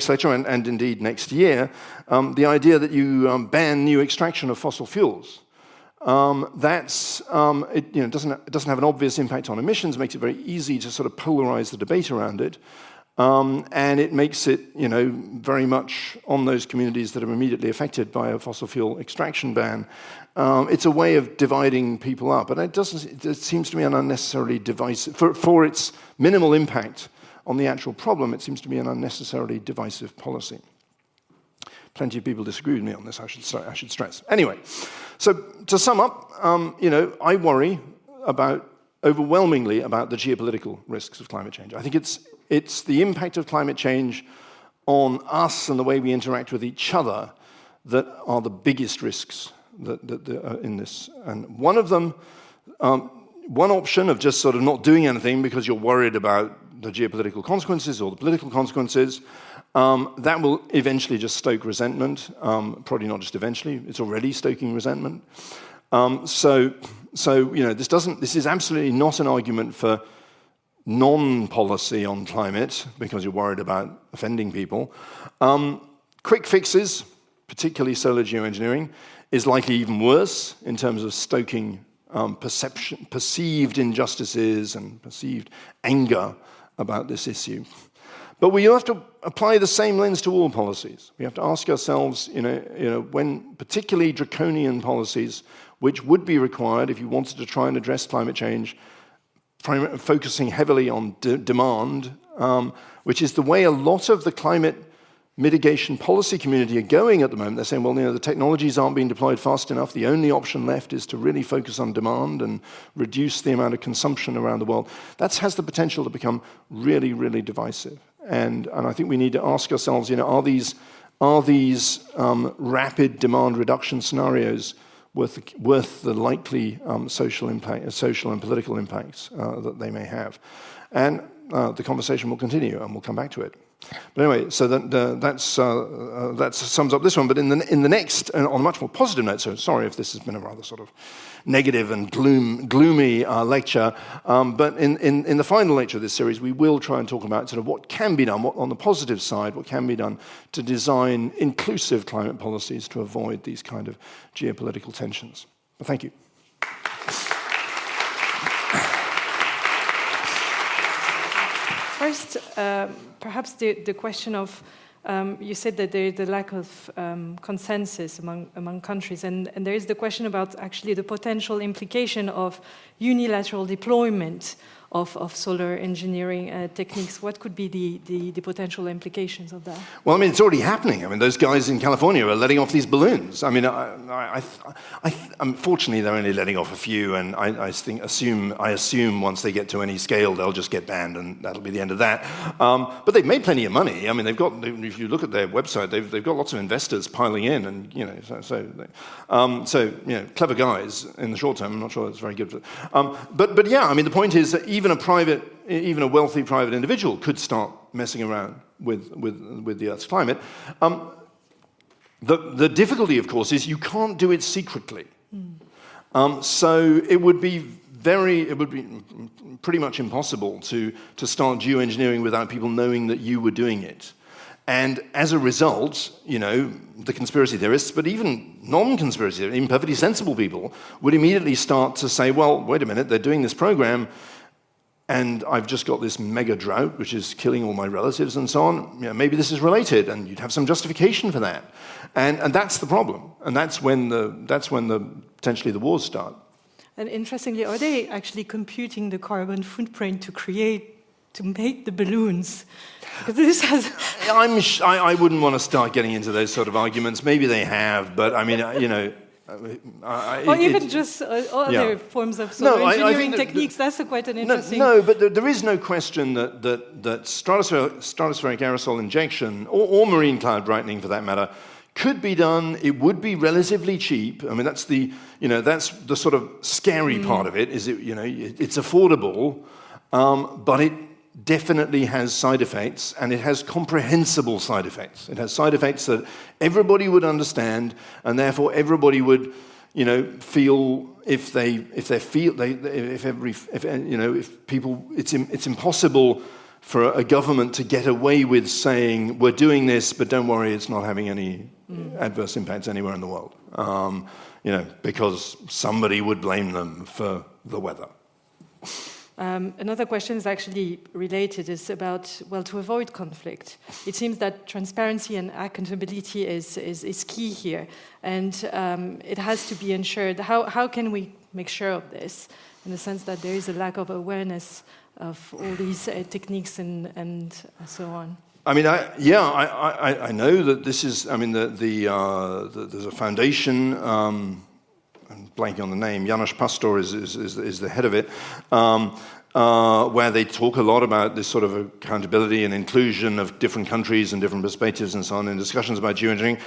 lecture and indeed next year, the idea that you ban new extraction of fossil fuels. It doesn't have an obvious impact on emissions, makes it very easy to sort of polarize the debate around it. And it makes it, very much on those communities that are immediately affected by a fossil fuel extraction ban. It's a way of dividing people up, and it seems to me an unnecessarily divisive, for its minimal impact on the actual problem, it seems to be an unnecessarily divisive policy. Plenty of people disagree with me on this, I should stress. Anyway, so to sum up, I worry overwhelmingly about the geopolitical risks of climate change. I think it's the impact of climate change on us and the way we interact with each other that are the biggest risks that are in this. And one of them, one option of just sort of not doing anything because you're worried about the geopolitical consequences or the political consequences, that will eventually just stoke resentment. Probably not just eventually; it's already stoking resentment. So this is absolutely not an argument for non-policy on climate because you're worried about offending people. Quick fixes, particularly solar geoengineering, is likely even worse in terms of stoking perceived injustices and perceived anger about this issue. But we have to apply the same lens to all policies. We have to ask ourselves, when particularly draconian policies, which would be required if you wanted to try and address climate change, focusing heavily on demand, which is the way a lot of the climate mitigation policy community are going at the moment. They're saying, well, the technologies aren't being deployed fast enough. The only option left is to really focus on demand and reduce the amount of consumption around the world. That has the potential to become really, really divisive. And I think we need to ask ourselves, are these rapid demand reduction scenarios worth the likely social and political impacts that they may have? And the conversation will continue, and we'll come back to it. But anyway, so that sums up this one. But in the next, on a much more positive note, so sorry if this has been a rather sort of negative and gloomy lecture, but in the final lecture of this series, we will try and talk about sort of what can be done, what on the positive side, what can be done to design inclusive climate policies to avoid these kind of geopolitical tensions. Well, thank you. First, perhaps the question of, you said that there is a lack of consensus among countries, and there is the question about actually the potential implication of unilateral deployment of solar engineering techniques. What could be the potential implications of that? Well, it's already happening. Those guys in California are letting off these balloons. Unfortunately, they're only letting off a few, and I assume once they get to any scale, they'll just get banned, and that'll be the end of that. But they've made plenty of money. They've got. If you look at their website, they've got lots of investors piling in, and clever guys in the short term. I'm not sure that's very good. But yeah, the point is that even a wealthy private individual could start messing around with the Earth's climate. The difficulty, of course, is you can't do it secretly. So it would be pretty much impossible to start geoengineering without people knowing that you were doing it. And as a result, the conspiracy theorists, but even non-conspiracy theorists, even perfectly sensible people, would immediately start to say, well, wait a minute, they're doing this program, and I've just got this mega drought, which is killing all my relatives and so on. Maybe this is related, and you'd have some justification for that. And that's the problem. And that's when potentially the wars start. And interestingly, are they actually computing the carbon footprint to make the balloons? Because this has... I wouldn't want to start getting into those sort of arguments. Maybe they have, but or even just other forms of solar engineering techniques. That's quite an interesting... No, but there is no question that stratospheric aerosol injection, or marine cloud brightening for that matter, could be done. It would be relatively cheap. That's the sort of scary part of it. Is it's affordable, but it definitely has side effects, and it has comprehensible side effects. It has side effects that everybody would understand, and therefore everybody would, feel it's impossible for a government to get away with saying we're doing this, but don't worry, it's not having any adverse impacts anywhere in the world, because somebody would blame them for the weather. Another question is actually related, is about, to avoid conflict. It seems that transparency and accountability is key here, and it has to be ensured. How can we make sure of this, in the sense that there is a lack of awareness of all these techniques and so on? I know that this is, there's a foundation, I'm blanking on the name, Janos Pastor is the head of it, where they talk a lot about this sort of accountability and inclusion of different countries and different perspectives and so on in discussions about geoengineering.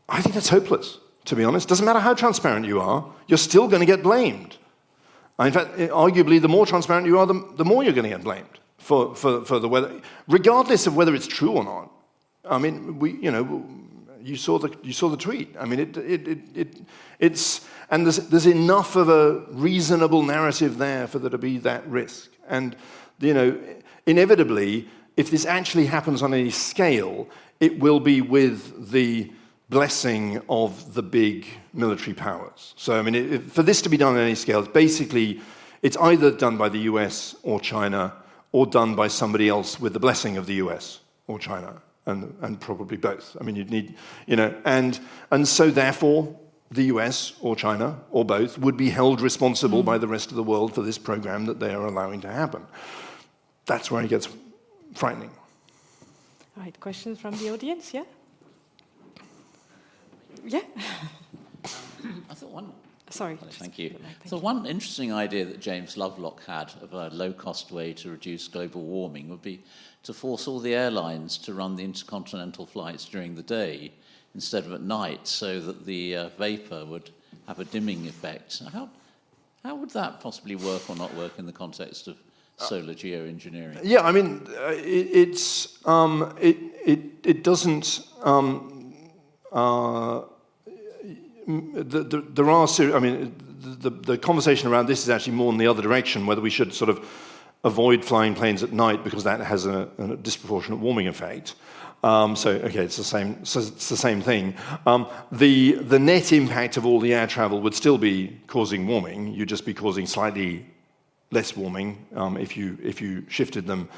I think that's hopeless, to be honest. Doesn't matter how transparent you are, you're still going to get blamed. In fact, arguably, the more transparent you are, the more you're going to get blamed for the weather, regardless of whether it's true or not. I mean, you saw the tweet. I mean, and there's enough of a reasonable narrative there for there to be that risk. And inevitably, if this actually happens on any scale, it will be with the blessing of the big military powers. So, I mean, for this to be done on any scale, it's either done by the US or China, or done by somebody else with the blessing of the US or China, and probably both. I mean, you'd need, and so therefore, the US or China or both would be held responsible by the rest of the world for this program that they are allowing to happen. That's where it gets frightening. All right, questions from the audience, yeah? Yeah? I thought one... Sorry. Thank you. So one interesting idea that James Lovelock had of a low-cost way to reduce global warming would be to force all the airlines to run the intercontinental flights during the day instead of at night, so that the vapor would have a dimming effect. How would that possibly work or not work in the context of solar geoengineering? Yeah, I mean, it doesn't. There are. I mean, the conversation around this is actually more in the other direction, whether we should sort of avoid flying planes at night because that has a disproportionate warming effect. Okay, it's the same. So it's the same thing. The net impact of all the air travel would still be causing warming. You'd just be causing slightly less warming if you shifted them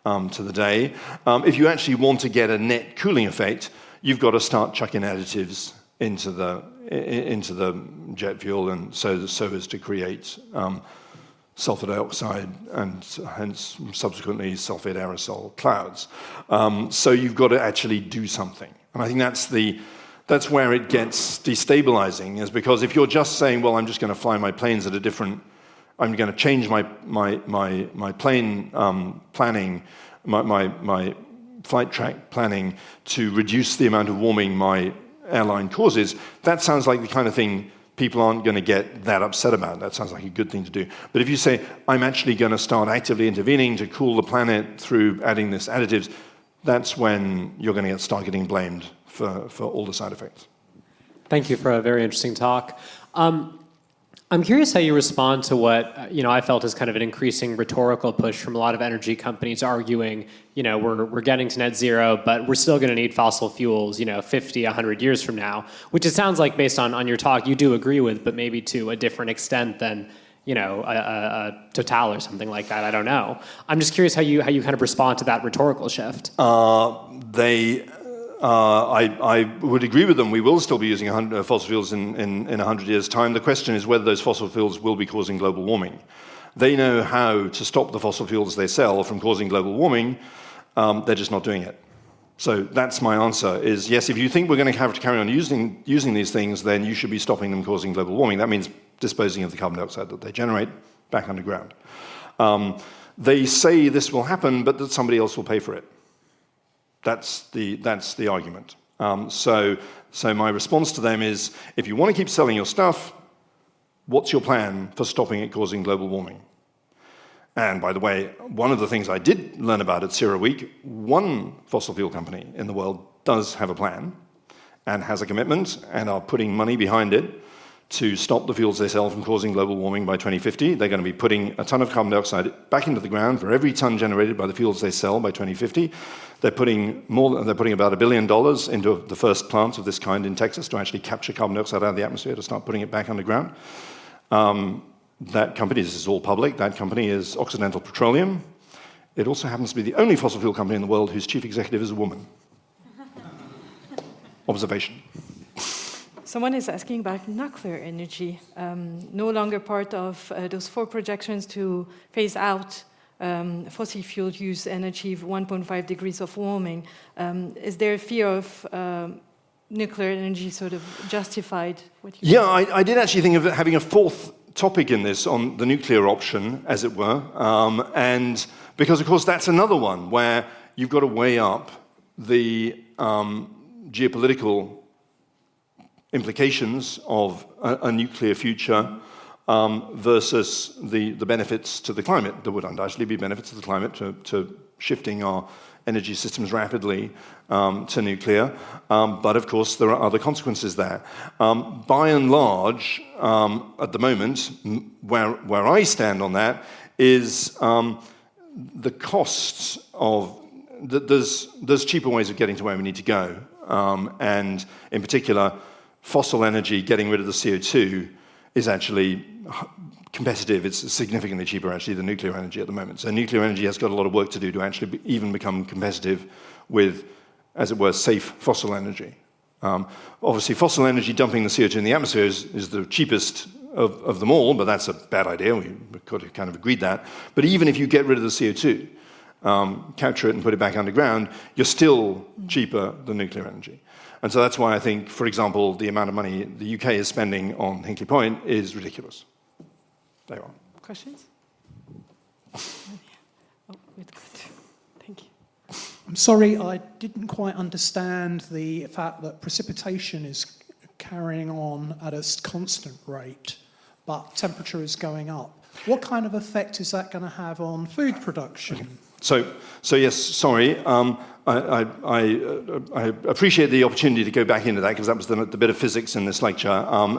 to the day. If you actually want to get a net cooling effect, you've got to start chucking additives into the jet fuel, and so as to create sulfur dioxide and hence subsequently sulfate aerosol clouds. So you've got to actually do something, and I think that's where it gets destabilizing, is because if you're just saying, well, I'm just going to fly my planes at a different, I'm going to change my plane planning, my flight track planning to reduce the amount of warming my airline causes, that sounds like the kind of thing people aren't going to get that upset about. That sounds like a good thing to do. But if you say, I'm actually going to start actively intervening to cool the planet through adding this additives, that's when you're going to start getting blamed for all the side effects. Thank you for a very interesting talk. I'm curious how you respond to what I felt is kind of an increasing rhetorical push from a lot of energy companies arguing, we're getting to net zero, but we're still going to need fossil fuels, 50, 100 years from now, which it sounds like based on your talk you do agree with, but maybe to a different extent than a Total or something like that. I don't know. I'm just curious how you kind of respond to that rhetorical shift. I would agree with them. We will still be using fossil fuels in 100 years' time. The question is whether those fossil fuels will be causing global warming. They know how to stop the fossil fuels they sell from causing global warming. They're just not doing it. So that's my answer, is yes, if you think we're going to have to carry on using these things, then you should be stopping them causing global warming. That means disposing of the carbon dioxide that they generate back underground. They say this will happen, but that somebody else will pay for it. That's the argument. So my response to them is, if you want to keep selling your stuff, what's your plan for stopping it causing global warming? And by the way, one of the things I did learn about at CERAWeek, one fossil fuel company in the world does have a plan and has a commitment and are putting money behind it to stop the fuels they sell from causing global warming by 2050. They're going to be putting a ton of carbon dioxide back into the ground for every ton generated by the fuels they sell by 2050. They're putting about $1 billion into the first plant of this kind in Texas to actually capture carbon dioxide out of the atmosphere to start putting it back underground. That company, this is all public, that company is Occidental Petroleum. It also happens to be the only fossil fuel company in the world whose chief executive is a woman. Observation. Someone is asking about nuclear energy, no longer part of those 4 projections to phase out fossil fuel use and achieve 1.5 degrees of warming. Is there a fear of nuclear energy sort of justified? Yeah, I did actually think of having a 4th topic in this on the nuclear option, as it were, and because, of course, that's another one where you've got to weigh up the geopolitical implications of a nuclear future versus the benefits to the climate. There would undoubtedly be benefits to the climate to shifting our energy systems rapidly to nuclear, but of course there are other consequences there. By and large, at the moment, where I stand on that is the costs of there's cheaper ways of getting to where we need to go, and in particular, fossil energy getting rid of the CO2 is actually competitive. It's significantly cheaper actually than nuclear energy at the moment. So nuclear energy has got a lot of work to do to actually even become competitive with, as it were, safe fossil energy. Obviously, fossil energy dumping the CO2 in the atmosphere is the cheapest of them all, but that's a bad idea. We've kind of agreed that. But even if you get rid of the CO2, capture it and put it back underground, you're still cheaper than nuclear energy. And so that's why I think, for example, the amount of money the UK is spending on Hinkley Point is ridiculous. There you are. Questions? Oh, good. Thank you. I'm sorry, I didn't quite understand the fact that precipitation is carrying on at a constant rate, but temperature is going up. What kind of effect is that going to have on food production? Okay. So yes, sorry. I appreciate the opportunity to go back into that because that was the bit of physics in this lecture. The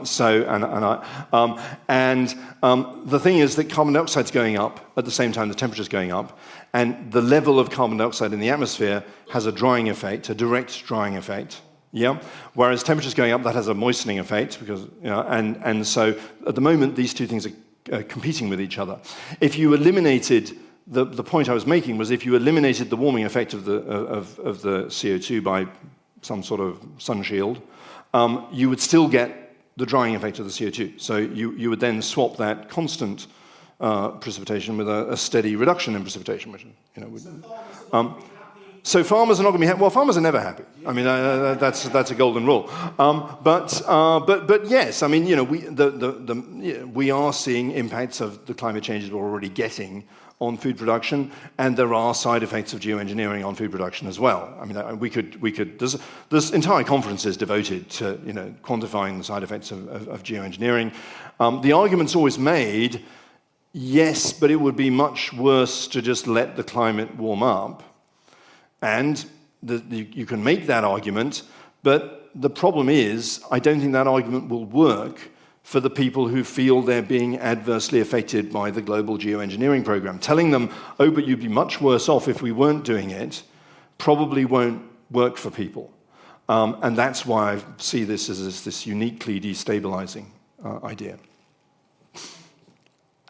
thing is that carbon dioxide is going up at the same time the temperature is going up, and the level of carbon dioxide in the atmosphere has a drying effect, a direct drying effect. Yeah. Whereas temperature is going up, that has a moistening effect because and so at the moment these two things are competing with each other. If you eliminated the point I was making was if you eliminated the warming effect of the CO2 by some sort of sun shield, you would still get the drying effect of the CO2. So you would then swap that constant precipitation with a steady reduction in precipitation, which so farmers are not going to be happy. Well, farmers are never happy. I mean, that's a golden rule. But yes, I mean, we are seeing impacts of the climate changes we're already getting on food production, and there are side effects of geoengineering on food production as well. I mean, we could. There's entire conferences devoted to quantifying the side effects of geoengineering. The argument's always made, yes, but it would be much worse to just let the climate warm up. And you can make that argument, but the problem is, I don't think that argument will work for the people who feel they're being adversely affected by the global geoengineering program. Telling them, oh, but you'd be much worse off if we weren't doing it, probably won't work for people. And that's why I see this as this uniquely destabilising idea.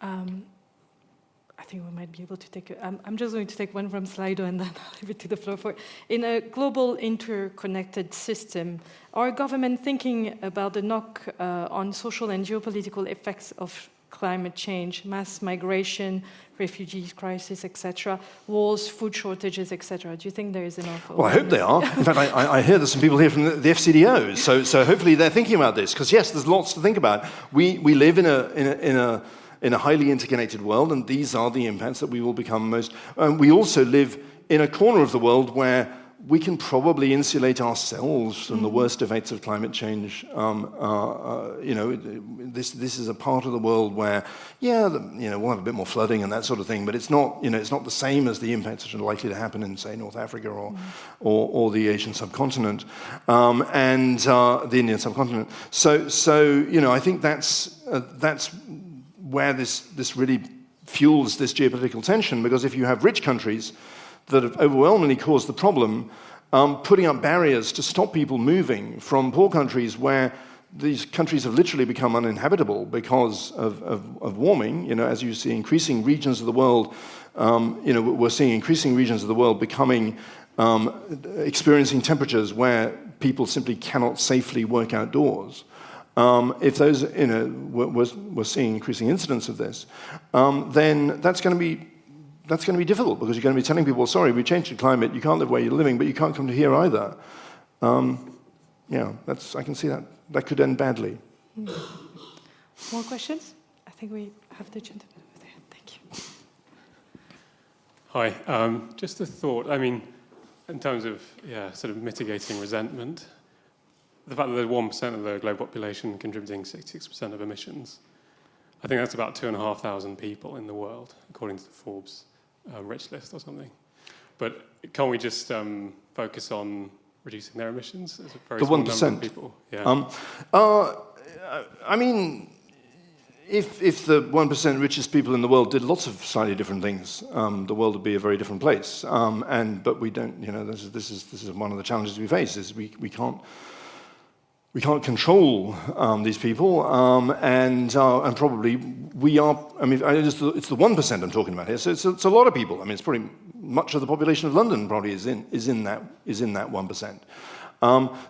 I think we might be able to take I'm just going to take one from Slido and then I'll leave it to the floor for. In a global interconnected system, are government thinking about the knock on social and geopolitical effects of climate change, mass migration, refugee crisis, etc., wars, food shortages, etc.? Do you think there is enough? Well, I hope they are. In fact, I hear there's some people here from the FCDO, so hopefully they're thinking about this, because yes, there's lots to think about. We live in a highly interconnected world, and these are the impacts that we will become most. We also live in a corner of the world where we can probably insulate ourselves from the worst effects of climate change. This is a part of the world where, we'll have a bit more flooding and that sort of thing, but it's not, it's not the same as the impacts that are likely to happen in, say, North Africa or the Asian subcontinent and the Indian subcontinent. So I think that's where this really fuels this geopolitical tension, because if you have rich countries that have overwhelmingly caused the problem, putting up barriers to stop people moving from poor countries where these countries have literally become uninhabitable because of warming, as you see increasing regions of the world, we're seeing increasing regions of the world becoming, experiencing temperatures where people simply cannot safely work outdoors. If those, we're seeing increasing incidence of this, then that's going to be difficult, because you're going to be telling people, sorry, we changed the climate, you can't live where you're living, but you can't come to here either. I can see that. That could end badly. More questions? I think we have the gentleman over there. Thank you. Hi. Just a thought. I mean, in terms of, sort of mitigating resentment, the fact that there's 1% of the global population contributing 66% of emissions, I think that's about 2,500 people in the world, according to the Forbes rich list or something. But can't we just focus on reducing their emissions? It's a very The small 1%. number of people. Yeah. I mean, if the 1% richest people in the world did lots of slightly different things, the world would be a very different place. But we don't. This is one of the challenges we face: is we can't control these people, and probably we are. I mean, it's the 1% I'm talking about here. So it's a lot of people. I mean, it's probably much of the population of London probably is in that 1%.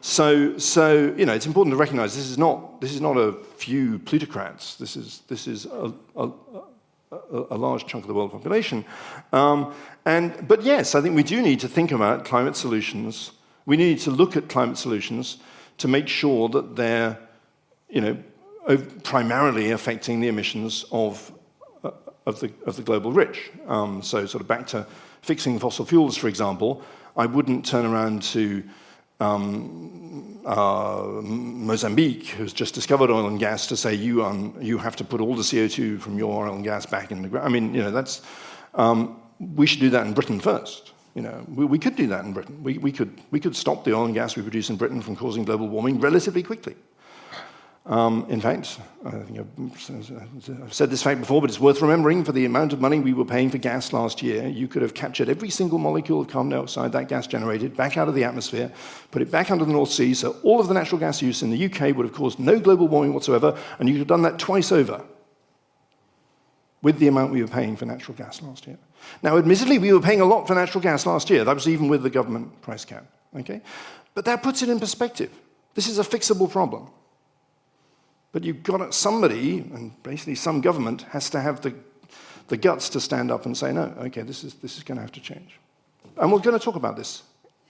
So it's important to recognise this is not a few plutocrats. This is a large chunk of the world population. But yes, I think we do need to think about climate solutions. We need to look at climate solutions to make sure that they're, primarily affecting the emissions of the global rich. So sort of back to fixing fossil fuels, for example, I wouldn't turn around to Mozambique, who's just discovered oil and gas, to say you have to put all the CO2 from your oil and gas back in the ground. I mean, that's we should do that in Britain first. We could do that in Britain. We could stop the oil and gas we produce in Britain from causing global warming relatively quickly. In fact, I think I've said this fact before, but it's worth remembering. For the amount of money we were paying for gas last year, you could have captured every single molecule of carbon dioxide that gas generated back out of the atmosphere, put it back under the North Sea, so all of the natural gas use in the UK would have caused no global warming whatsoever, and you could have done that twice over with the amount we were paying for natural gas last year. Now, admittedly, we were paying a lot for natural gas last year. That was even with the government price cap. Okay? But that puts it in perspective. This is a fixable problem. But you've got somebody, and basically some government, has to have the guts to stand up and say, no, okay, this is going to have to change. And we're going to talk about this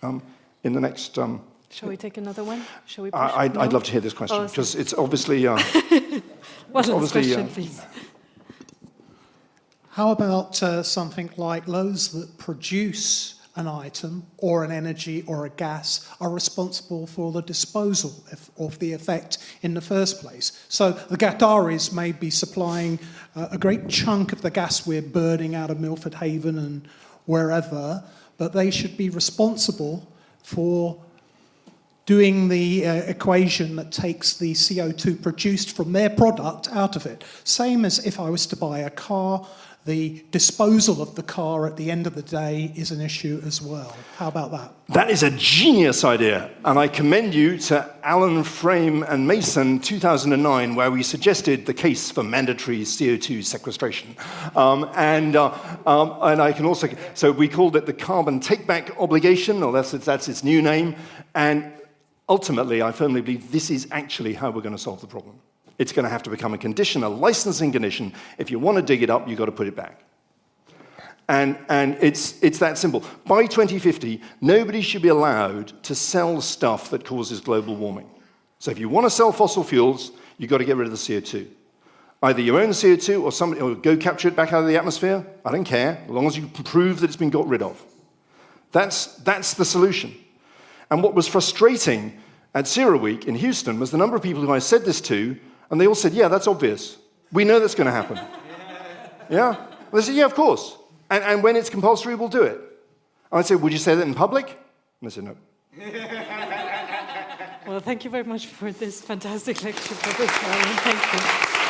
in the next... Shall we take another one? Shall we push? I'd love to hear this question, because it's obviously... One last question, please. How about something like those that produce an item or an energy or a gas are responsible for the disposal of the effect in the first place? So the Qataris may be supplying a great chunk of the gas we're burning out of Milford Haven and wherever, but they should be responsible for doing the equation that takes the CO2 produced from their product out of it. Same as if I was to buy a car, the disposal of the car at the end of the day is an issue as well. How about that? That is a genius idea, and I commend you to Allen, Frame and Mason 2009, where we suggested the case for mandatory CO2 sequestration. And I can also, so we called it the carbon take-back obligation, or that's its new name, and ultimately I firmly believe this is actually how we're going to solve the problem. It's going to have to become a condition, a licensing condition. If you want to dig it up, you've got to put it back. And it's that simple. By 2050, nobody should be allowed to sell stuff that causes global warming. So if you want to sell fossil fuels, you've got to get rid of the CO2. Either your own CO2 or somebody, or go capture it back out of the atmosphere. I don't care, as long as you can prove that it's been got rid of. That's the solution. And what was frustrating at CERAWeek in Houston was the number of people who I said this to, and they all said, yeah, that's obvious. We know that's going to happen. Yeah? They said, yeah, of course. And when it's compulsory, we'll do it. And I said, would you say that in public? And they said, no. Well, thank you very much for this fantastic lecture, Professor Allen. Thank you.